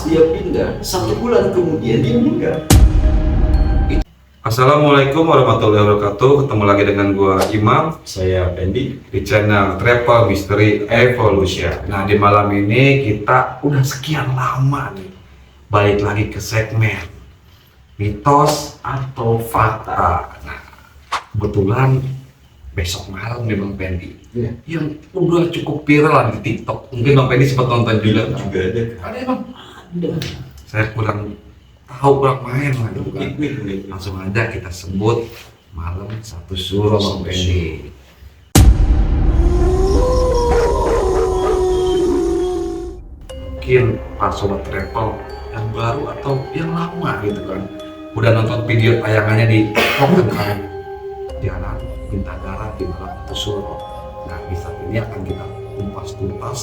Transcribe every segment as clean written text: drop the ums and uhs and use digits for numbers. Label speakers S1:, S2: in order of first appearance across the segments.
S1: dia pindah, 1 bulan kemudian dia meninggal.
S2: Assalamualaikum warahmatullahi wabarakatuh. Ketemu lagi dengan gua Imam,
S1: Saya Pendi.
S2: di channel Travel Mystery Evolution. Nah, di malam ini kita udah sekian lama nih balik lagi ke segmen mitos atau fakta. Nah, kebetulan besok malam nih Bang Pendi yang udah cukup viral di TikTok. Mungkin Bang Pendi sempat nonton juga.
S1: Juga ada.
S2: Ada Bang?
S1: Ada.
S2: Saya kurang main lah gitu kan. Langsung aja kita sebut malam satu suro Bang Pendi. Mungkin para sobat travel yang baru atau yang lama gitu kan udah nonton video tayangannya di TikTok kan, jalan Bintagara di malam satu suro. Nah, di saat ini akan kita kupas tuntas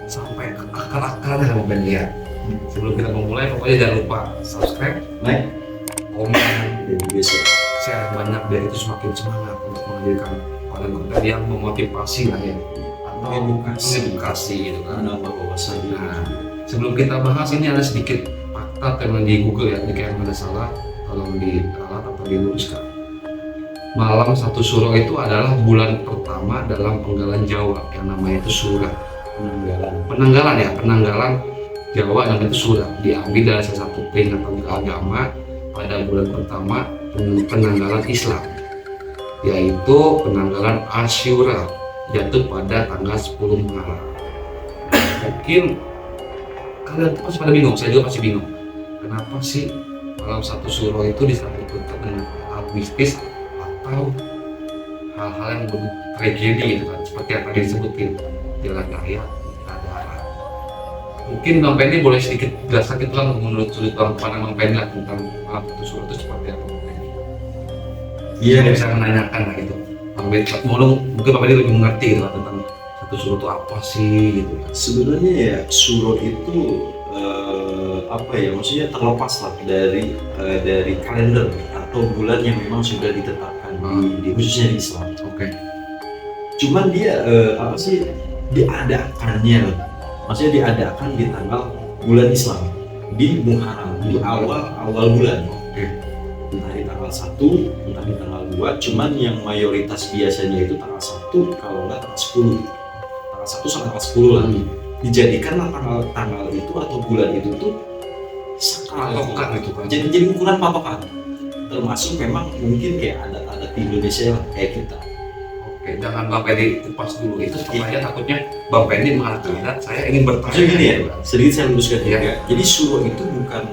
S2: sampai ke akar-akarnya Bang Pendi ya. Sebelum kita memulai, pokoknya jangan lupa subscribe,
S1: Like,
S2: komen,
S1: dan juga
S2: share banyak biar itu semakin semangat untuk menghadirkan konten-konten yang memotivasi lah ya, atau edukasi gitu kan.
S1: menambah wawasan.
S2: Nah, sebelum kita bahas ini ada sedikit fakta teman di Google ya, jika yang ada salah tolong diralat atau diluruskan. Malam satu suro itu adalah bulan pertama dalam penggalan Jawa yang namanya itu Sura. Penanggalan Jawa yang itu Sura diambil dari salah satu peringatan agama pada bulan pertama penanggalan Islam, yaitu penanggalan Asyura, jatuh pada tanggal 10 Maret. Mungkin kalian pasti pada bingung, saya juga pasti bingung, kenapa sih malam satu suro itu disangkut-pautkan dengan hal mistis atau hal-hal yang tragedi gitu kan, seperti yang tadi disebutin jalan raya darah. Mungkin Bang Pendi boleh sedikit jelaskan gitu kan menurut sudut pandang Bang Pendi lah tentang malam satu suro itu seperti apa Bang Pendi?
S1: Iya,
S2: Bisa menanyakan lah gitu. Bang Pendi, mungkin Bang Pendi lebih mengerti gitu lah tentang satu suro itu apa sih gitu.
S1: sebenarnya ya suro itu apa ya, maksudnya terlepas lah dari kalender atau bulan yang memang sudah ditetapkan di khususnya di Islam.
S2: Oke.
S1: Cuman dia apa sih, diadakannya, maksudnya diadakan di tanggal bulan Islam di Muharram, di awal bulan.
S2: Oke.
S1: Entah di tanggal 1, entah di tanggal 2, cuman yang mayoritas biasanya itu tanggal 1, kalau nggak tanggal 10. Tanggal 1 sampai tanggal 10 lah. Dijadikanlah tanggal itu atau bulan itu tuh sakral
S2: Patokan gitu kan.
S1: jadi ukuran patokan. Termasuk memang mungkin kayak adat-adat di Indonesia lah, kayak kita.
S2: Oke, jangan Bang Pendi kupas dulu. Itu pertanyaan takutnya Bang Pendi malah terlihat saya ingin bertanya.
S1: Maksudnya gini ya,
S2: gitu kan.
S1: sedikit saya luruskan
S2: Iya.
S1: juga. Jadi suro itu bukan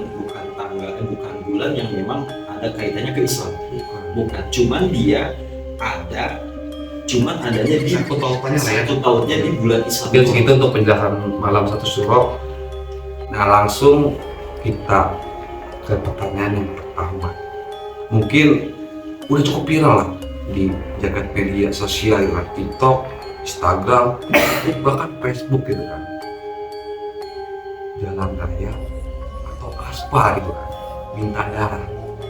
S1: tanggal, bukan bulan yang memang ada kaitannya ke Islam. Bukan, cuman dia ada, cuman adanya di
S2: Sangkut pautannya lah ya.
S1: satu tahunnya di bulan Islam.
S2: Mungkin segitu untuk penjelasan malam satu suro. Nah, langsung kita ke pertanyaan yang pertama. Mungkin udah cukup viral lah di jagat media sosial ya, TikTok, Instagram, bahkan Facebook gitu kan. Jalan raya atau aspal gitu kan, Bintagara.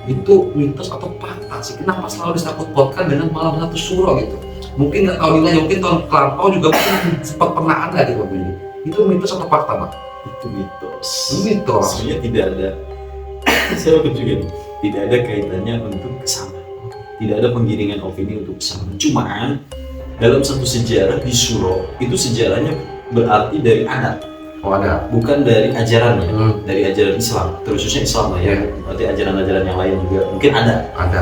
S2: Itu mitos atau fakta sih? Kenapa selalu disangkut-pautkan dengan malam satu suro gitu? Mungkin nggak tahu nilainya, mungkin tahun lampau juga mungkin sempat pernah ada gitu Bang Billy. Itu mitos atau fakta Bang?
S1: Itu mitos.
S2: Mitos.
S1: Sebenarnya tidak ada. Saya juga tidak ada kaitannya untuk kesana. Tidak ada penggiringan opini untuk kesana. Cuman dalam satu sejarah di Suro itu sejarahnya berarti dari adat.
S2: Oh ada.
S1: Bukan dari ajarannya, dari ajaran Islam, terkhususnya Islam lah ya. Berarti ajaran-ajaran yang lain juga mungkin ada.
S2: Ada.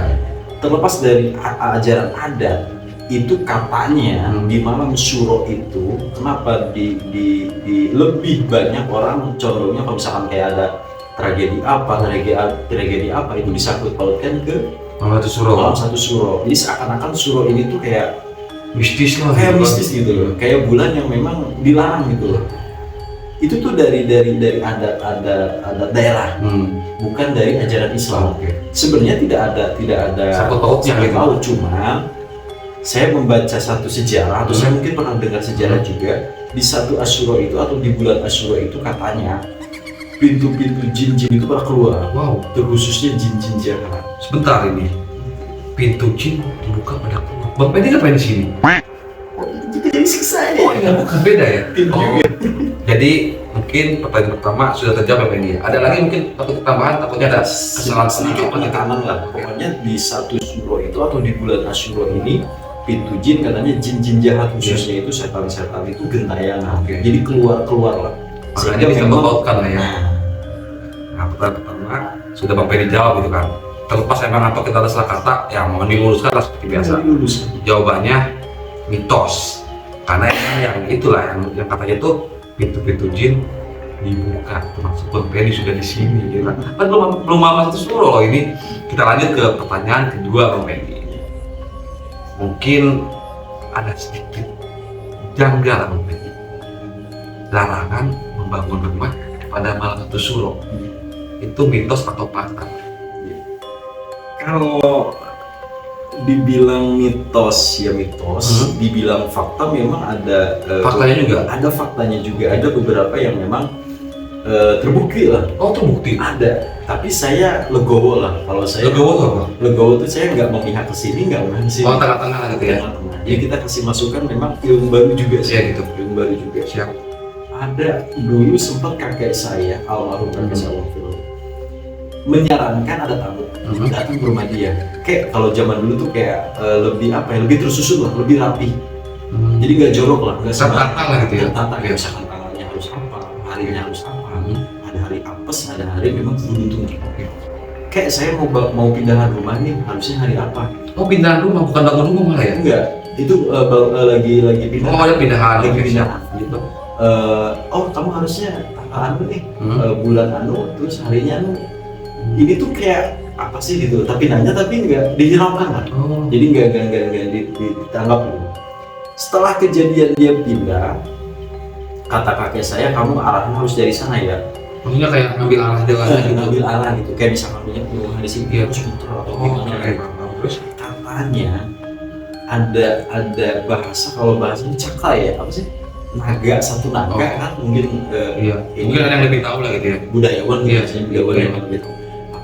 S1: Terlepas dari ajaran adat, itu katanya di malam Suro itu kenapa di lebih banyak orang condongnya kalau misalkan kayak ada tragedi apa itu disangkut pautkan ke
S2: Malam satu suro.
S1: malam satu Suro. Jadi seakan-akan Suro ini tuh kayak
S2: Mistis lah.
S1: kayak
S2: gitu kan.
S1: mistis gitu loh, kayak bulan yang memang dilarang gitu loh. Itu tuh dari adat daerah, bukan dari ajaran Islam.
S2: Oke.
S1: Sebenarnya tidak ada
S2: Sangkut pautnya gitu.
S1: paut, cuman saya membaca satu sejarah atau saya mungkin pernah dengar sejarah juga di satu Asyura itu atau di bulan Asyura itu katanya pintu-pintu jin-jin itu pada keluar.
S2: Wow.
S1: Terkhususnya jin-jin jahat.
S2: Sebentar ini. Pintu jin dibuka pada keluar. Bang Pendi ngapain di sini?
S1: Jadi siksa
S2: Oh, ini bukan beda ya.
S1: Tim
S2: Oh.
S1: juga.
S2: Jadi Mungkin pertanyaan pertama sudah terjawab ya ini. Ada lagi mungkin takut tambahan, takutnya ada kesalahan
S1: sedikit
S2: apa gitu.
S1: penekanan lah. Pokoknya di satu suro itu atau di bulan Asyura ini pintu jin katanya jin-jin jahat khususnya itu setan-setan itu gentayangan. Jadi keluar lah.
S2: Makanya bisa membautkan lah ya. Nah, pertanyaan pertama sudah Bang Pedi jawab gitu kan. Terlepas emang atau kita ada salah kata, ya mohon diluruskan lah seperti biasa. Jawabannya mitos. Karena yang itulah yang katanya itu pintu-pintu jin dibuka, termasuk Bang Pedi sudah di sini gitu kan. Kan belum lama satu suro loh ini. Kita lanjut ke pertanyaan kedua Bang Pedi. Mungkin ada sedikit janggal Bang Pedi. Larangan membangun rumah pada malam satu suro. Itu mitos atau fakta?
S1: Kalau dibilang mitos ya mitos, dibilang fakta memang ada
S2: faktanya juga.
S1: Ada faktanya juga, ada beberapa yang memang terbukti lah.
S2: Oh terbukti?
S1: Ada, tapi saya legowo lah. Kalau saya
S2: legowo tuh apa?
S1: Legowo tuh saya nggak memihak ke sini, nggak memihak ke sini.
S2: Oh tengah-tengah gitu ya?
S1: Tengah-tengah. Jadi kita kasih masukan memang ilmu baru juga sih.
S2: Ya gitu.
S1: Ilmu baru juga.
S2: Siap.
S1: Ada dulu sempat kakek saya, almarhum kakek saya menyarankan ada tamu datang ke rumah dia. Kayak kalau zaman dulu tuh kayak lebih apa ya, lebih tersusun lah, lebih rapi. Jadi nggak jorok lah, nggak
S2: tertata lah gitu ya.
S1: Tertata kayak misalkan tanggalnya harus apa, harinya harus apa. Ada hari apes, ada hari memang beruntung. Kayak saya mau pindahan rumah nih, harusnya hari apa?
S2: Oh pindahan rumah, bukan bangun rumah malah ya?
S1: Enggak, itu lagi pindahan.
S2: Oh ada pindahan,
S1: lagi pindahan gitu. Oh kamu harusnya tanggal anu nih, bulan anu, terus harinya anu. Ini tuh kayak apa sih gitu, tapi nanya tapi nggak dihiraukan lah. Jadi nggak ditanggap gitu. Setelah kejadian dia pindah, kata kakek saya, kamu arahnya harus dari sana ya.
S2: Maksudnya kayak ngambil arah jalannya gitu.
S1: Ngambil arah gitu, kayak misalkan punya rumah di sini harus muter atau gimana. Terus katanya ada bahasa, kalau bahasanya cakra ya, apa sih? Naga, satu naga kan mungkin
S2: mungkin ada yang lebih tahu lah gitu ya.
S1: Budayawan budayawan gitu.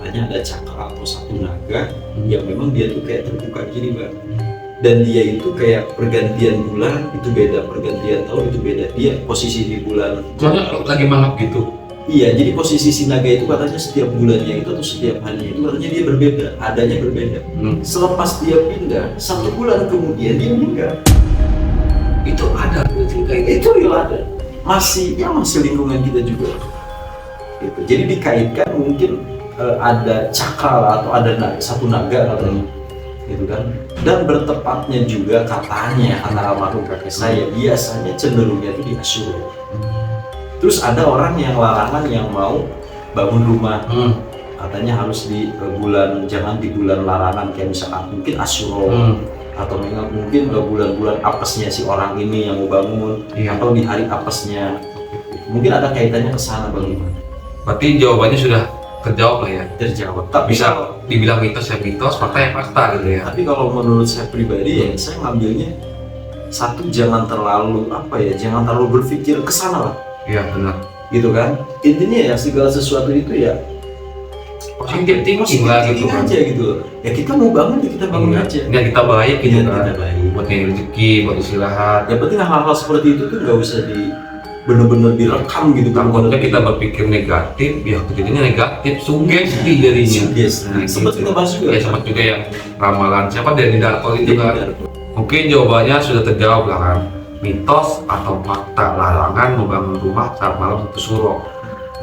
S1: Katanya ada cakra atau satu naga yang memang dia tuh kayak terbuka gini Bang. Dan dia itu kayak pergantian bulan itu beda, pergantian tahun itu beda. Dia posisi di bulan.
S2: Soalnya lagi mangap gitu.
S1: Iya, jadi posisi si naga itu katanya setiap bulannya itu atau setiap harinya itu katanya dia berbeda, adanya berbeda. Selepas dia pindah, 1 bulan kemudian dia meninggal.
S2: Itu ada kayak
S1: itu ya ada. Masih lingkungan kita juga. Gitu. Jadi dikaitkan mungkin ada cakra lah, atau ada satu naga katanya. Gitu kan. Dan bertepatnya juga katanya kata almarhum kakek saya biasanya cenderungnya itu di Asyura. Terus ada orang yang larangan yang mau bangun rumah, katanya harus di bulan, jangan di bulan larangan kayak misalkan mungkin Asyura atau mungkin bulan-bulan apesnya si orang ini yang mau bangun, atau di hari apesnya. Mungkin ada kaitannya ke sana Bang Iman.
S2: Berarti jawabannya sudah terjawab lah ya.
S1: Terjawab.
S2: Tapi bisa dibilang mitos ya mitos, fakta ya fakta gitu ya.
S1: Tapi kalau menurut saya pribadi ya, saya ngambilnya satu, jangan terlalu jangan terlalu berpikir ke sana lah.
S2: Iya benar.
S1: Gitu kan. Intinya ya segala sesuatu itu ya
S2: positif thinking lah gitu kan.
S1: Aja gitu. Ya kita mau bangun ya kita bangun aja.
S2: Ya kita baik gitu kan.
S1: Kita baik.
S2: Buat nyari rezeki, buat istirahat.
S1: Yang penting hal-hal seperti itu tuh nggak usah bener-bener direkam gitu.
S2: Takutnya kita berpikir negatif, ya kejadiannya negatif, sugesti jadinya.
S1: Sempat kita bahas juga.
S2: Ya sempat juga yang ramalan siapa dari Darko itu kan. Mungkin jawabannya sudah terjawab lah kan. Mitos atau fakta larangan membangun rumah saat malam satu suro.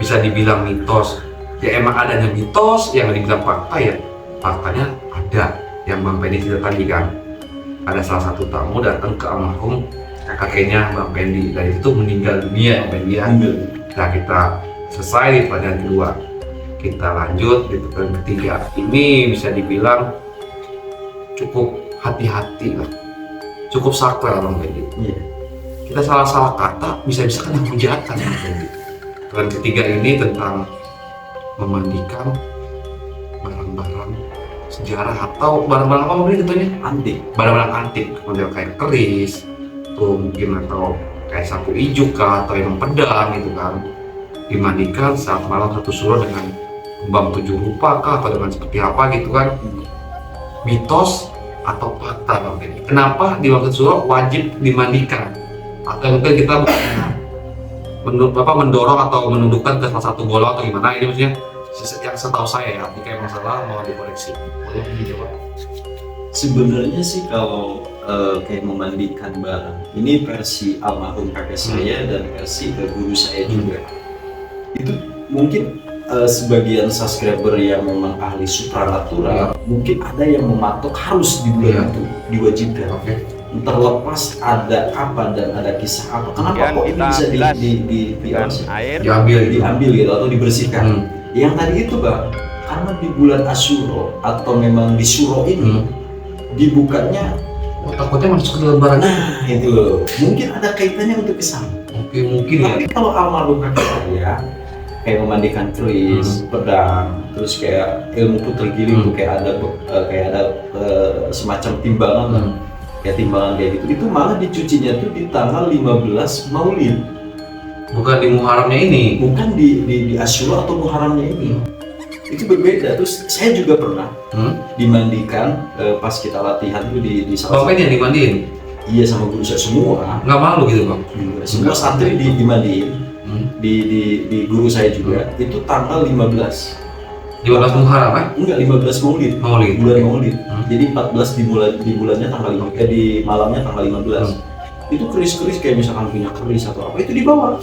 S2: Bisa dibilang mitos. Ya emang adanya mitos, yang dibilang fakta ya faktanya ada. Yang Bang Pendi cerita tadi kan. Ada salah satu tamu datang ke almarhum kakeknya Bang Pendi, dan itu meninggal dunia Bang Pendi ya. Nah kita selesai di pertanyaan kedua, kita lanjut di pertanyaan ketiga. Ini bisa dibilang cukup hati-hati lah, cukup sakral Bang Pendi. Kita salah-salah kata bisa-bisa kena hujatan Bang Pendi. Pertanyaan ketiga ini tentang memandikan barang-barang sejarah atau barang-barang apa mungkin contohnya
S1: antik,
S2: barang-barang antik, model kayak keris tuh mungkin, atau kayak sapu ijuk kah, atau yang pedang gitu kan, dimandikan saat malam satu suro dengan kembang 7 rupa kah, atau dengan seperti apa gitu kan. Mitos atau fakta Bang Pendi? Kenapa di malam satu suro wajib dimandikan? Atau mungkin kita mendorong atau menundukkan ke salah satu golongan atau gimana? Ini maksudnya yang setahu saya ya, jika emang salah mau dikoreksi. Boleh dijawab?
S1: Sebenarnya sih kalau kayak memandikan barang, ini versi almarhum kakek saya dan versi guru saya juga. Itu mungkin sebagian subscriber yang memang ahli supranatural, mungkin ada yang mematok harus di bulan itu diwajibkan. Terlepas ada apa dan ada kisah apa, kenapa kok ini bisa diambil gitu atau dibersihkan. Yang tadi itu Bang, karena di bulan Asyura atau memang di Syuro ini dibukanya
S2: takutnya masuk ke dalam barang.
S1: Nah itu loh, mungkin ada kaitannya untuk kesana.
S2: Mungkin
S1: Tapi kalau almarhum kakek saya kayak memandikan keris, pedang, terus kayak ilmu puter giling tuh kayak ada semacam timbangan lah. Kayak timbangan kayak gitu, itu malah dicucinya tuh di tanggal 15 Maulid.
S2: Bukan di Muharramnya ini.
S1: Bukan di Asyura atau Muharramnya ini. Itu berbeda. Terus saya juga pernah dimandikan pas kita latihan tuh di salah
S2: satu. Yang dimandiin?
S1: Iya sama guru saya semua.
S2: Nggak malu gitu Bang?
S1: Semua santri dimandiin. Di guru saya juga. Itu tanggal 15
S2: Muharram kan?
S1: Enggak, 15 Maulid. Bulan Maulid. Jadi 14 di bulannya tanggal 5, di malamnya tanggal 15. Itu keris-keris kayak misalkan punya keris atau apa itu dibawa.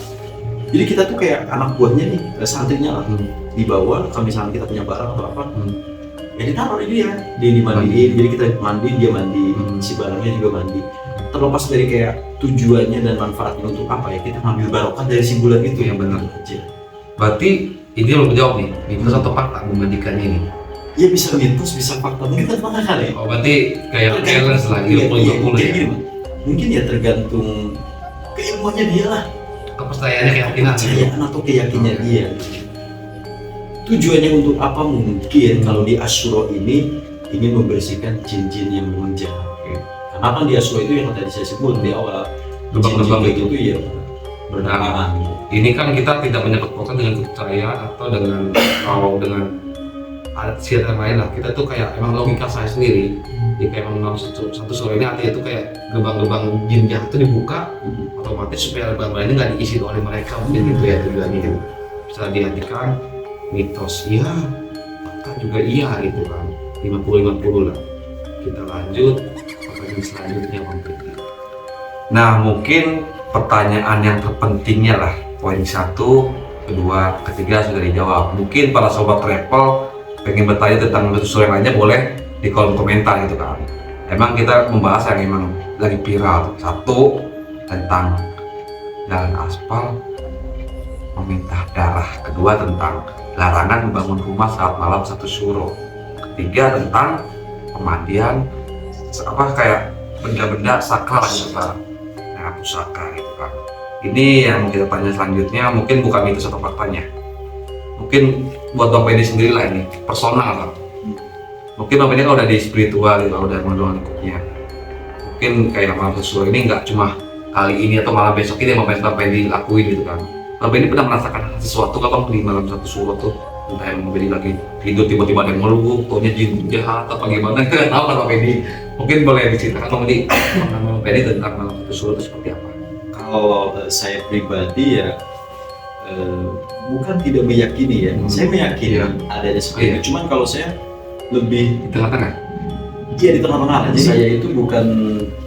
S1: Jadi kita tuh kayak anak buahnya nih, santrinya lah. Dibawa, kalau misalkan kita punya barang atau apa, ya ditaruh di dia dimandiin. Jadi kita mandi, dia mandi, si barangnya juga mandi. Terlepas dari kayak tujuannya dan manfaatnya untuk apa ya, kita ngambil barokah dari si bulan itu.
S2: Yang benar aja. Berarti ini belum jawab nih, mitos atau fakta memandikannya ini?
S1: Ya bisa mitos, bisa fakta, mungkin tengah kali.
S2: Oh berarti kayak balance lah, 20-20 ya?
S1: Mungkin ya tergantung keilmuannya dia lah.
S2: Kepercayaannya,
S1: keyakinan atau keyakinannya dia. Tujuannya untuk apa mungkin kalau di Asyura ini ingin membersihkan jin-jin yang menjahat. Karena kan di Asyura itu yang tadi saya sebut di awal,
S2: lubang-lubang
S1: itu ya berdamaan.
S2: Ini kan kita tidak menyangkut-pautkan dengan kepercayaan atau dengan adat istiadat yang lain lah. Kita tuh kayak emang logika saya sendiri. Jadi kayak emang satu sore ini artinya itu kayak gerbang-gerbang jin jahat itu dibuka, otomatis supaya gerbang ini nggak diisi oleh mereka, mungkin gitu ya tujuannya. Bisa dihentikan mitos iya, fakta juga iya gitu kan, 50-50 lah. Kita lanjut pertanyaan selanjutnya mungkin. Nah mungkin pertanyaan yang terpentingnya lah, poin 1, 2, 3 sudah dijawab. Mungkin para sobat travel pengen bertanya tentang mitos yang lainnya boleh di kolom komentar gitu kan. Emang kita membahas yang emang lagi viral. 1 tentang jalan aspal meminta darah. 2 tentang larangan membangun rumah saat malam 1 Syuro. 3 tentang pemandian kayak benda-benda sakral gitu kan. Nah pusaka gitu kan. Ini yang kita tanya selanjutnya mungkin bukan mitos atau faktanya. Mungkin buat Bang Pedi sendiri lah ini, personal lah. Mungkin Bang Pedi kan udah di spiritual gitu, udah mengenal lingkupnya. Mungkin kayak malam sesuai ini nggak cuma kali ini atau malam besok ini yang Bang Pedi lakuin gitu kan. Bang Pedi pernah merasakan sesuatu nggak Bang di malam 1 Syuro tuh? Entah yang Bang Pedi lagi tidur tiba-tiba ada yang meluk, taunya jin jahat apa gimana, nggak tahu kan Bang Pedi. Mungkin boleh diceritakan Bang Pedi, Bang Pedi tentang malam 1 Syuro itu seperti apa?
S1: Kalau saya pribadi ya bukan tidak meyakini ya, saya meyakini adanya seperti itu. Cuman kalau saya lebih
S2: di tengah-tengah.
S1: Iya di tengah-tengah aja. Saya itu bukan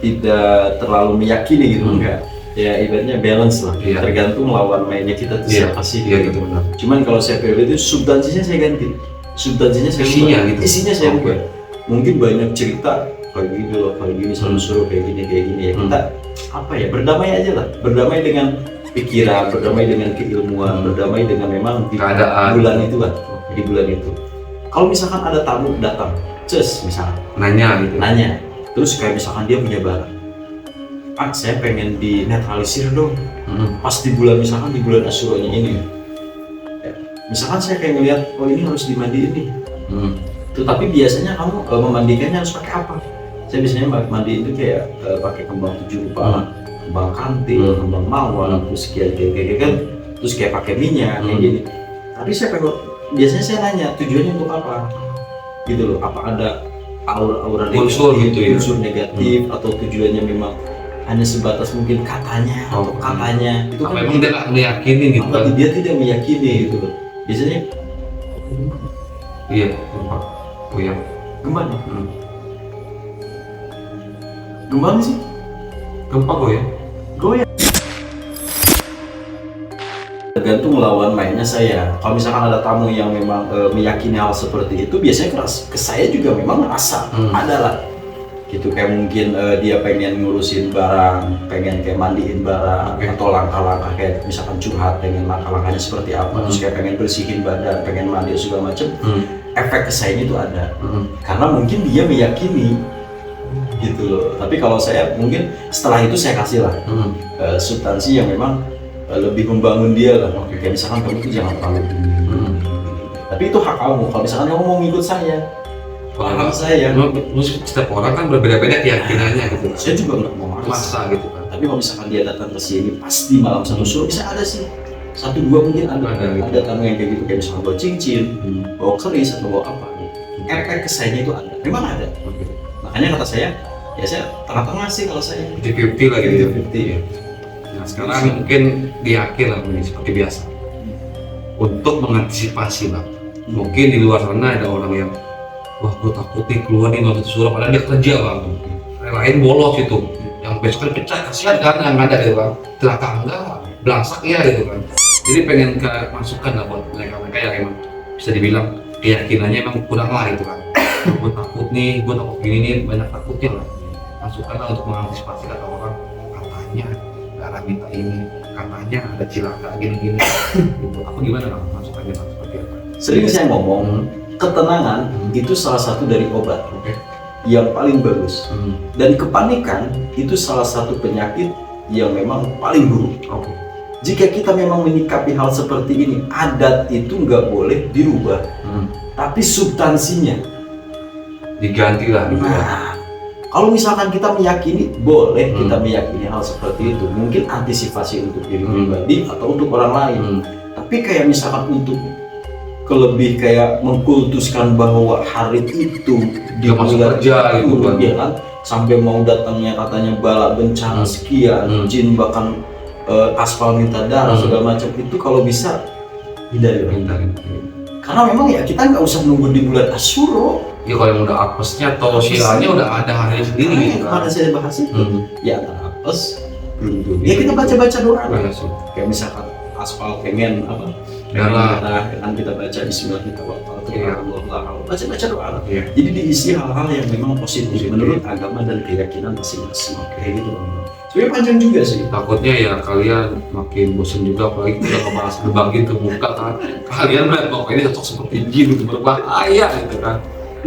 S1: tidak terlalu meyakini gitu, enggak. Ya ibaratnya balance lah. Tergantung lawan mainnya kita tuh siapa sih.
S2: Iya gitu benar.
S1: Cuman kalau saya pribadi itu substansinya saya ganti. Substansinya saya
S2: isinya gitu.
S1: Isinya saya ubah. Mungkin banyak cerita kayak gini loh, kayak gini selalu suruh kayak gini ya. Kita apa ya, berdamai aja lah. Berdamai dengan pikiran, berdamai dengan keilmuan, berdamai dengan memang di bulan itu kan, di bulan itu. Kalau misalkan ada tamu datang, misalkan nanya, terus kayak misalkan dia punya barang, Pak saya pengen dinetralisir dong, pas di bulan misalkan di bulan Asyuranya ini, ya, misalkan saya kayak ngeliat, oh ini harus dimandiin nih, tetapi biasanya kamu memandikannya harus pakai apa? Saya biasanya mandiin itu kayak pakai kembang 7 rupa. Kembang kantil, kembang mawar, terus kayak kan, terus kayak pakai minyak kayak gini. Tapi biasanya saya nanya tujuannya untuk apa, gitu loh. Apa ada aura-aura
S2: unsur
S1: negatif,
S2: gitu ya?
S1: Unsur negatif atau tujuannya memang hanya sebatas mungkin katanya atau katanya itu
S2: apa
S1: kan
S2: memang dia nggak meyakini gitu kan?
S1: tapi dia tidak meyakini gitu loh. Biasanya
S2: Iya, gempa. Oh iya.
S1: gimana? Gimana sih?
S2: Gempa goyang.
S1: Goyang. Tergantung lawan mainnya saya. Kalau misalkan ada tamu yang memang meyakini hal seperti itu, biasanya ke saya juga memang ngerasa ada lah. Gitu kayak mungkin dia pengen ngurusin barang, pengen kayak mandiin barang, atau langkah-langkah kayak misalkan curhat, pengen langkah-langkahnya seperti apa, terus kayak pengen bersihin badan, pengen mandi segala macem. Efek ke saya itu ada. Karena mungkin dia meyakini gitu loh. Tapi kalau saya mungkin setelah itu saya kasih lah substansi yang memang lebih membangun dia lah. Kayak misalkan kamu tuh jangan terlalu gini. Tapi itu hak kamu. Kalau misalkan kamu mau ngikut saya, paham saya.
S2: Musik setiap orang kan berbeda-beda keyakinannya gitu.
S1: Saya juga nggak mau
S2: maksa gitu kan.
S1: Tapi kalau misalkan dia datang ke sini, pasti malam satu suruh bisa ada sih. 1-2 mungkin ada tamu yang kayak gitu, kayak misalkan bawa cincin, bawa keris atau bawa apa. Efek kesayanya itu ada. Memang ada. Makanya kata saya, ya saya tengah-tengah sih kalau saya.
S2: 50-50 lah gitu.
S1: 50-50.
S2: Nah, sekarang mungkin di akhir lah ini seperti biasa. Untuk mengantisipasi lah. Mungkin di luar sana ada orang yang wah gue takut nih keluar nih nonton surat padahal dia kerja bang. Yang lain bolos itu. Yang besoknya pecah kasihan kan yang ada gitu bang. Celaka enggak, belangsak ya gitu kan. Jadi pengen ke masukan lah buat mereka yang emang bisa dibilang keyakinannya emang kurang lah gitu kan. Gue takut nih, gue takut gini nih, banyak takutnya lah. Masukan lah untuk mengantisipasi kata orang katanya darah minta ini, katanya ada cilaka gini-gini gitu. Apa gimana lah masukannya seperti apa?
S1: Sering saya ngomong, ketenangan itu salah satu dari obat yang paling bagus. Dan kepanikan itu salah satu penyakit yang memang paling buruk. Jika kita memang menyikapi hal seperti ini, adat itu nggak boleh dirubah, tapi substansinya
S2: diganti lah gitu.
S1: Nah, kalau misalkan kita meyakini, boleh kita meyakini hal seperti itu. Mungkin antisipasi untuk diri pribadi atau untuk orang lain. Tapi kayak misalkan untuk lebih kayak mengkultuskan bahwa hari itu
S2: dia masuk kerja gitu kan.
S1: Ya kan, sampai mau datangnya katanya bala bencana sekian, jin bahkan aspal minta darah segala macam, itu kalau bisa hindari. Karena memang ya kita nggak usah nunggu di bulan Asyuro.
S2: Ya kalau yang udah apesnya atau sialnya udah ada hari sendiri gitu kan.
S1: Kemarin saya bahas itu, ya antara apes, belum. Ya kita baca-baca doa. Kayak misalkan aspal pengen apa?
S2: Darah.
S1: Kan kita baca Bismillahirrahmanirrahim. Baca-baca doa. Jadi diisi hal-hal yang memang positif menurut agama dan keyakinan masing-masing. Kayak gitu bang. Sebenarnya panjang juga sih.
S2: Takutnya ya kalian makin bosan juga, apalagi kita ngebahas berbagi terbuka kan. Kalian melihat bahwa ini cocok seperti jin itu berbahaya gitu kan.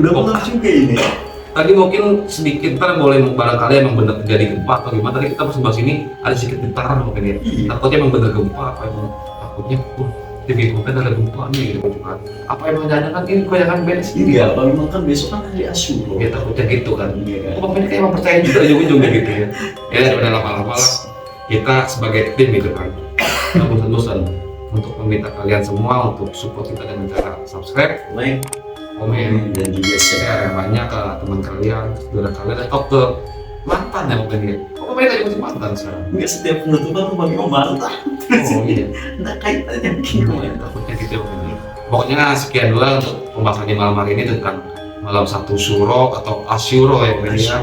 S1: Udah benar juga ini.
S2: Tadi mungkin sedikit ntar boleh barangkali emang benar terjadi gempa atau gimana. Tadi kita pas bahas ini ada sedikit getaran mungkin ya. Takutnya emang benar gempa apa emang takutnya jadi mungkin ada gempa nih gitu kan. Apa emang jangan ini kebanyakan beres gitu
S1: ya? Kalau memang kan besok kan hari Asyuro.
S2: Ya takutnya gitu kan. Oh bapaknya kayak emang percaya juga ujung-ujungnya gitu ya. Ya daripada lama-lama lah kita sebagai tim gitu kan. Kita bosan-bosan untuk meminta kalian semua untuk support kita dengan cara subscribe, like, komen, dan juga share yang banyak ke teman kalian, saudara kalian, atau ke mantan yang mungkin ya. Kok main aja masih mantan sekarang?
S1: Enggak setiap penutupan tuh pakai mantan.
S2: Oh iya.
S1: Nggak kaitannya gimana?
S2: Takutnya gitu mungkin. Pokoknya sekian dulu untuk pembahasan di malam hari ini tentang malam satu syuro atau asyuro ya mungkin ya.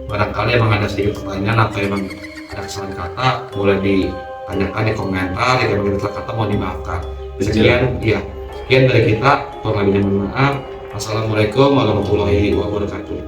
S2: Barangkali emang ada sedikit pertanyaan atau emang ada kesalahan kata, boleh ditanyakan di komentar. Ya kalau ada kata mau dimaafkan. Sekian, ya. Sekian dari kita, kurang lebihnya mohon maaf. Assalamualaikum warahmatullahi wabarakatuh.